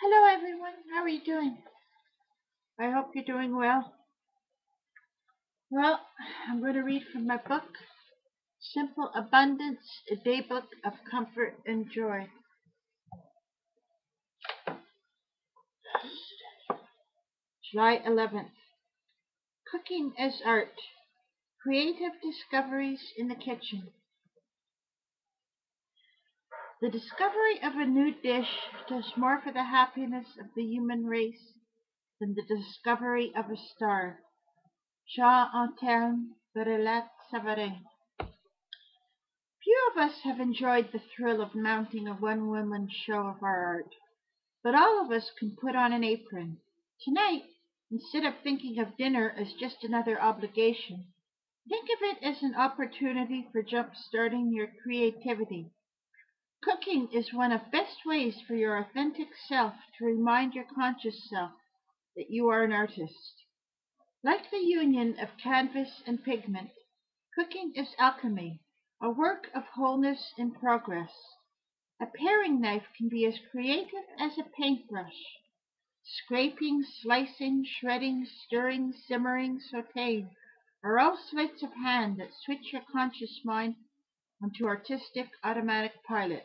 Hello everyone, how are you doing? I hope you're doing well. Well, I'm going to read from my book, Simple Abundance, a Daybook of Comfort and Joy. July 11th. Cooking as Art, Creative Discoveries in the Kitchen. The discovery of a new dish does more for the happiness of the human race than the discovery of a star. Jean-Antoine Berrelat-Savarin. Few of us have enjoyed the thrill of mounting a one-woman show of our art, but all of us can put on an apron. Tonight, instead of thinking of dinner as just another obligation, think of it as an opportunity for jump-starting your creativity. Cooking is one of the best ways for your authentic self to remind your conscious self that you are an artist. Like the union of canvas and pigment, cooking is alchemy, a work of wholeness in progress. A paring knife can be as creative as a paintbrush. Scraping, slicing, shredding, stirring, simmering, sauteing are all sleights of hand that switch your conscious mind onto artistic automatic pilot.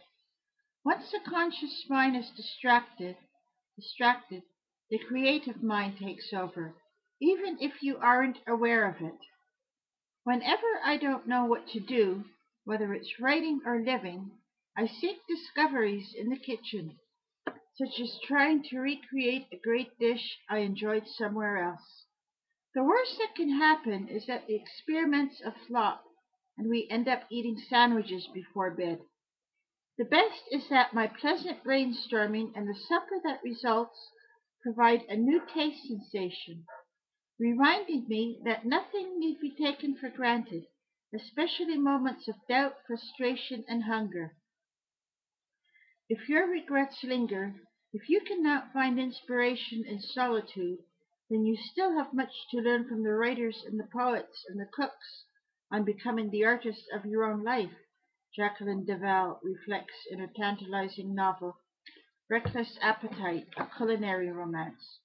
Once the conscious mind is distracted, the creative mind takes over, even if you aren't aware of it. Whenever I don't know what to do, whether it's writing or living, I seek discoveries in the kitchen, such as trying to recreate a great dish I enjoyed somewhere else. The worst that can happen is that the experiments flop and we end up eating sandwiches before bed. The best is that my pleasant brainstorming and the supper that results provide a new taste sensation, reminding me that nothing need be taken for granted, especially moments of doubt, frustration, and hunger. If your regrets linger, if you cannot find inspiration in solitude, then you still have much to learn from the writers and the poets and the cooks on becoming the artist of your own life, Jacqueline Duval reflects in her tantalizing novel, Reckless Appetite, a culinary romance.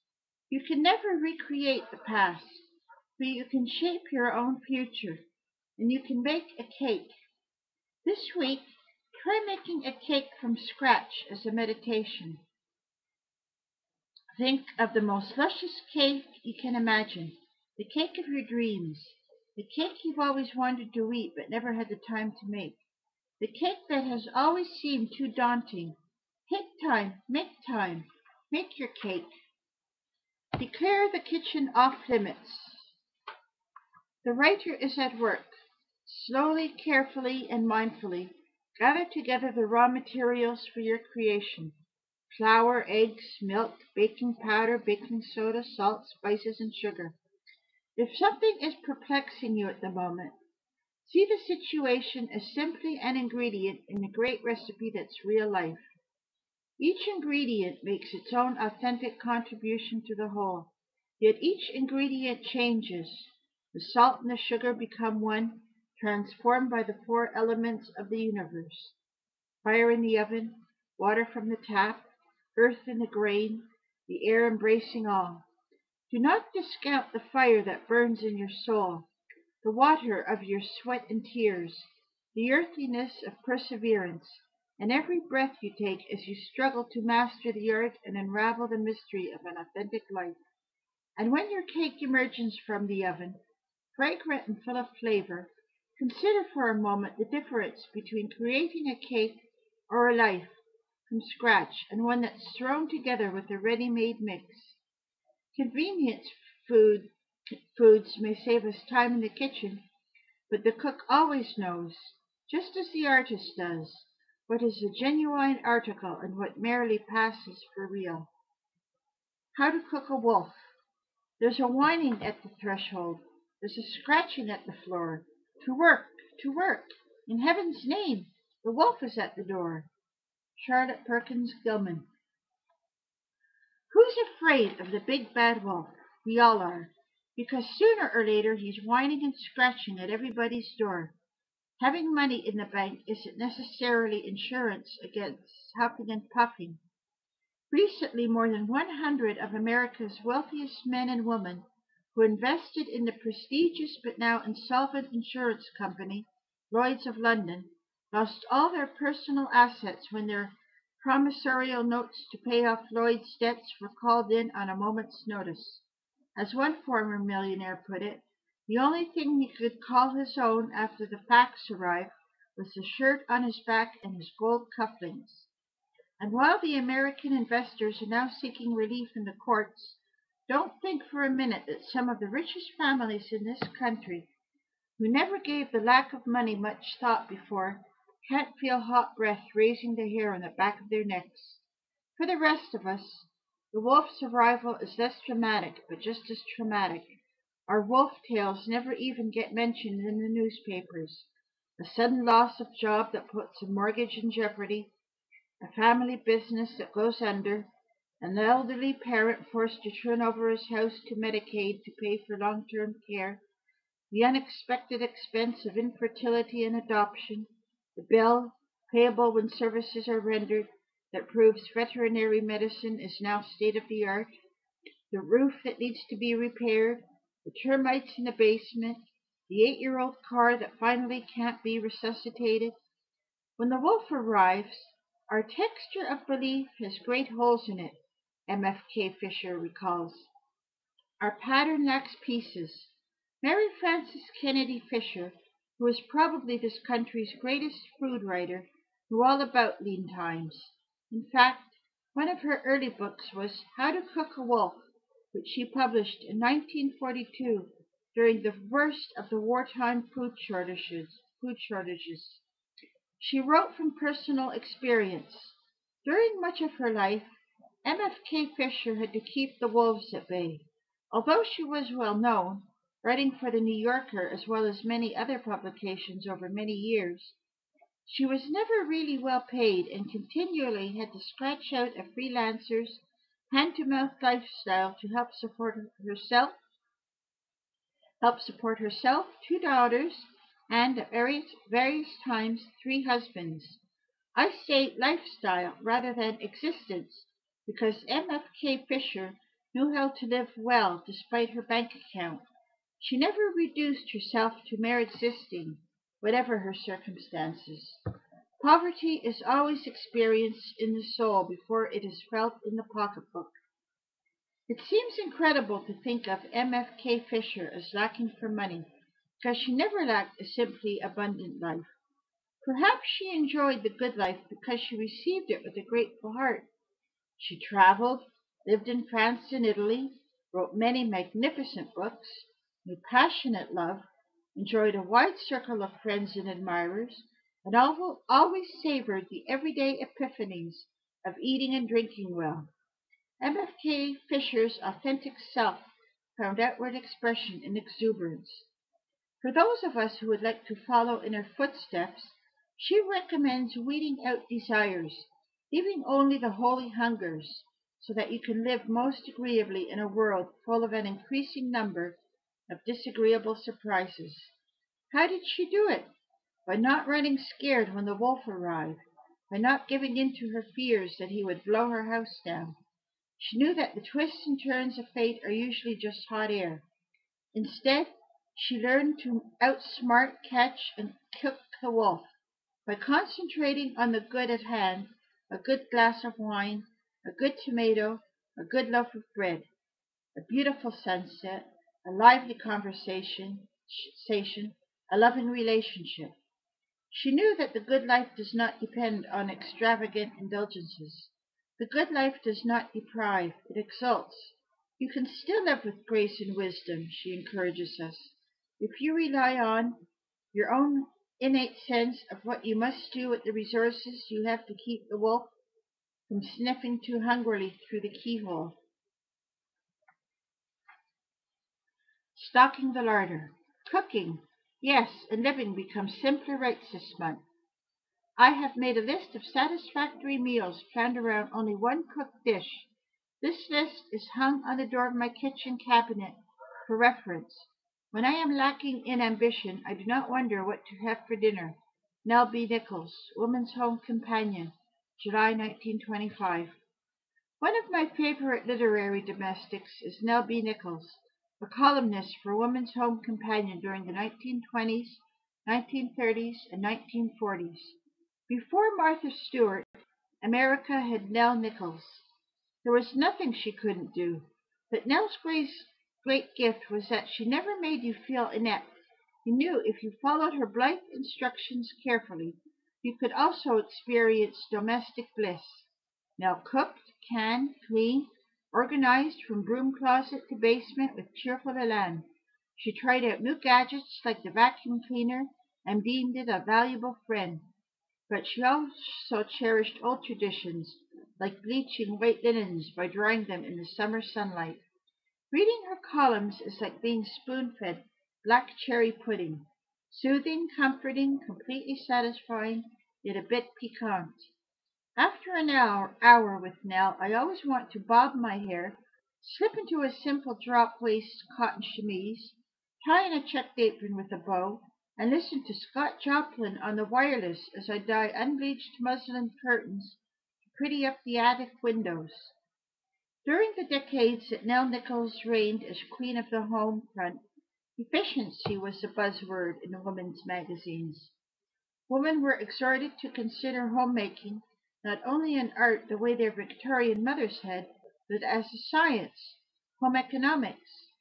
You can never recreate the past, but you can shape your own future, and you can make a cake. This week, try making a cake from scratch as a meditation. Think of the most luscious cake you can imagine, the cake of your dreams, the cake you've always wanted to eat but never had the time to make, the cake that has always seemed too daunting. Take time, make your cake. Declare the kitchen off limits. The writer is at work. Slowly, carefully, and mindfully gather together the raw materials for your creation: flour, eggs, milk, baking powder, baking soda, salt, spices, and sugar. If something is perplexing you at the moment, see the situation as simply an ingredient in a great recipe that's real life. Each ingredient makes its own authentic contribution to the whole, yet each ingredient changes. The salt and the sugar become one, transformed by the four elements of the universe: fire in the oven, water from the tap, earth in the grain, the air embracing all. Do not discount the fire that burns in your soul, the water of your sweat and tears, the earthiness of perseverance, and every breath you take as you struggle to master the art and unravel the mystery of an authentic life. And when your cake emerges from the oven, fragrant and full of flavor, consider for a moment the difference between creating a cake or a life from scratch and one that's thrown together with a ready-made mix. Convenience food, foods may save us time in the kitchen, but the cook always knows, just as the artist does, what is a genuine article and what merely passes for real. How to cook a wolf. There's a whining at the threshold. There's a scratching at the floor. To work, to work. In heaven's name, the wolf is at the door. Charlotte Perkins Gilman. Who's afraid of the big bad wolf? We all are. Because sooner or later he's whining and scratching at everybody's door. Having money in the bank isn't necessarily insurance against huffing and puffing. Recently, more than 100 of America's wealthiest men and women who invested in the prestigious but now insolvent insurance company, Lloyd's of London, lost all their personal assets when their promissory notes to pay off Lloyd's debts were called in on a moment's notice. As one former millionaire put it, the only thing he could call his own after the facts arrived was the shirt on his back and his gold cufflinks. And while the American investors are now seeking relief in the courts, don't think for a minute that some of the richest families in this country, who never gave the lack of money much thought before, can't feel hot breath raising the hair on the back of their necks. For the rest of us, the wolf's arrival is less dramatic, but just as traumatic. Our wolf tales never even get mentioned in the newspapers. A sudden loss of job that puts a mortgage in jeopardy, a family business that goes under, an elderly parent forced to turn over his house to Medicaid to pay for long-term care, the unexpected expense of infertility and adoption, the bill payable when services are rendered that proves veterinary medicine is now state of the art, the roof that needs to be repaired, the termites in the basement, the 8-year-old car that finally can't be resuscitated. When the wolf arrives, our texture of belief has great holes in it, M.F.K. Fisher recalls. Our pattern lacks pieces. Mary Frances Kennedy Fisher, who is probably this country's greatest food writer, knew all about lean times. In fact, one of her early books was How to Cook a Wolf, which she published in 1942 during the worst of the wartime food shortages. She wrote from personal experience. During much of her life, M.F.K. Fisher had to keep the wolves at bay. Although she was well known, writing for the New Yorker as well as many other publications over many years, she was never really well paid and continually had to scratch out a freelancer's hand-to-mouth lifestyle to help support herself, 2 daughters, and at various times 3 husbands. I say lifestyle rather than existence because M.F.K. Fisher knew how to live well despite her bank account. She never reduced herself to mere existing, whatever her circumstances. Poverty is always experienced in the soul before it is felt in the pocketbook. It seems incredible to think of M.F.K. Fisher as lacking for money, because she never lacked a simply abundant life. Perhaps she enjoyed the good life because she received it with a grateful heart. She traveled, lived in France and Italy, wrote many magnificent books, knew passionate love, enjoyed a wide circle of friends and admirers, and always savored the everyday epiphanies of eating and drinking well. M.F.K. Fisher's authentic self found outward expression in exuberance. For those of us who would like to follow in her footsteps, she recommends weeding out desires, leaving only the holy hungers, so that you can live most agreeably in a world full of an increasing number of disagreeable surprises. How did she do it? By not running scared when the wolf arrived, by not giving in to her fears that he would blow her house down. She knew that the twists and turns of fate are usually just hot air. Instead, she learned to outsmart, catch, and cook the wolf by concentrating on the good at hand, a good glass of wine, a good tomato, a good loaf of bread, a beautiful sunset, a lively conversation, a loving relationship. She knew that the good life does not depend on extravagant indulgences. The good life does not deprive, it exalts. You can still live with grace and wisdom, she encourages us, if you rely on your own innate sense of what you must do with the resources you have to keep the wolf from sniffing too hungrily through the keyhole. Stocking the larder. Cooking, yes, and living become simpler rites this month. I have made a list of satisfactory meals planned around only one cooked dish. This list is hung on the door of my kitchen cabinet for reference. When I am lacking in ambition, I do not wonder what to have for dinner. Nell B. Nichols, Woman's Home Companion, July 1925. One of my favorite literary domestics is Nell B. Nichols, a columnist for Woman's Home Companion during the 1920s, 1930s, and 1940s. Before Martha Stewart, America had Nell Nichols. There was nothing she couldn't do, but Nell's great gift was that she never made you feel inept. You knew if you followed her blithe instructions carefully, you could also experience domestic bliss. Nell cooked, canned, cleaned, organized from broom closet to basement with cheerful elan. She tried out new gadgets like the vacuum cleaner and deemed it a valuable friend. But she also cherished old traditions, like bleaching white linens by drying them in the summer sunlight. Reading her columns is like being spoon-fed black cherry pudding, soothing, comforting, completely satisfying, yet a bit piquant. After an hour with Nell, I always want to bob my hair, slip into a simple drop waist cotton chemise, tie in a checked apron with a bow, and listen to Scott Joplin on the wireless as I dye unbleached muslin curtains to pretty up the attic windows. During the decades that Nell Nichols reigned as queen of the home front, efficiency was the buzzword in the women's magazines. Women were exhorted to consider homemaking not only an art the way their Victorian mothers had, but as a science, home economics.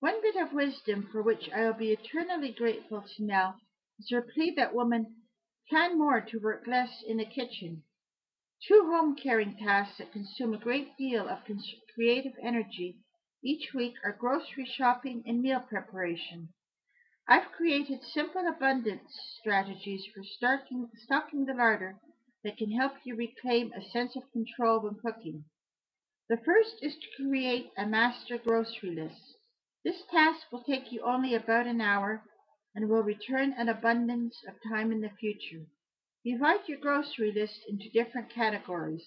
One bit of wisdom for which I will be eternally grateful to Nell is her plea that women can more to work less in the kitchen. Two home caring tasks that consume a great deal of creative energy each week are grocery shopping and meal preparation. I've created simple abundance strategies for stocking the larder that can help you reclaim a sense of control when cooking. The first is to create a master grocery list. This task will take you only about an hour and will return an abundance of time in the future. Divide your grocery list into different categories,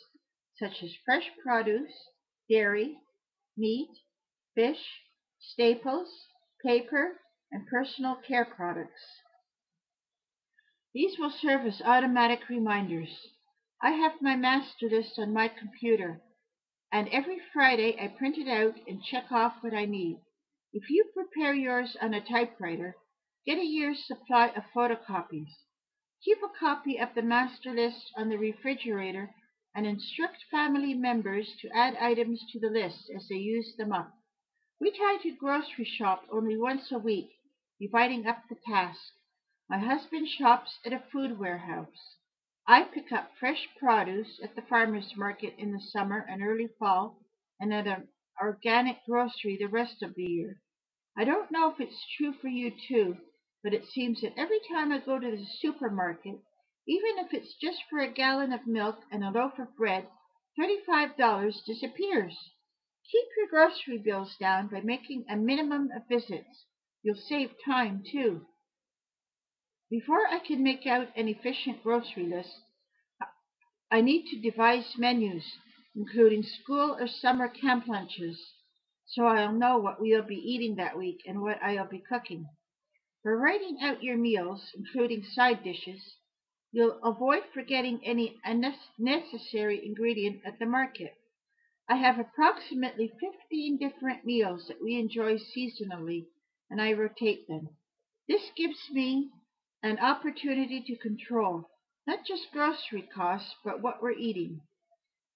such as fresh produce, dairy, meat, fish, staples, paper, and personal care products. These will serve as automatic reminders. I have my master list on my computer, and every Friday I print it out and check off what I need. If you prepare yours on a typewriter, get a year's supply of photocopies. Keep a copy of the master list on the refrigerator and instruct family members to add items to the list as they use them up. We try to grocery shop only once a week, dividing up the task. My husband shops at a food warehouse. I pick up fresh produce at the farmer's market in the summer and early fall, and at an organic grocery the rest of the year. I don't know if it's true for you too, but it seems that every time I go to the supermarket, even if it's just for a gallon of milk and a loaf of bread, $35 disappears. Keep your grocery bills down by making a minimum of visits. You'll save time too. Before I can make out an efficient grocery list, I need to devise menus, including school or summer camp lunches, so I'll know what we'll be eating that week and what I'll be cooking. For writing out your meals, including side dishes, you'll avoid forgetting any unnecessary ingredient at the market. I have approximately 15 different meals that we enjoy seasonally, and I rotate them. This gives me an opportunity to control not just grocery costs, but what we're eating.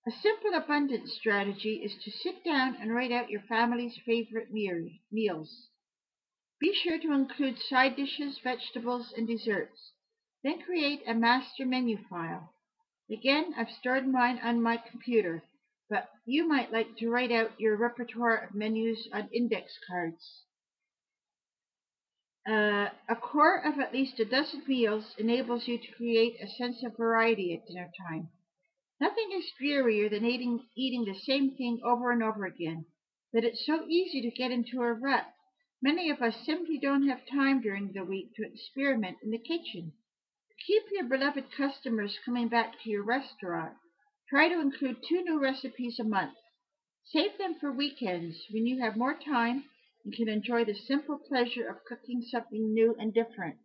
A simple abundance strategy is to sit down and write out your family's favorite meals. Be sure to include side dishes, vegetables, and desserts. Then create a master menu file. Again, I've stored mine on my computer, but you might like to write out your repertoire of menus on index cards. A core of at least a dozen meals enables you to create a sense of variety at dinner time. Nothing is drearier than eating the same thing over and over again, but it's so easy to get into a rut. Many of us simply don't have time during the week to experiment in the kitchen. To keep your beloved customers coming back to your restaurant, try to include 2 new recipes a month. Save them for weekends when you have more time and can enjoy the simple pleasure of cooking something new and different.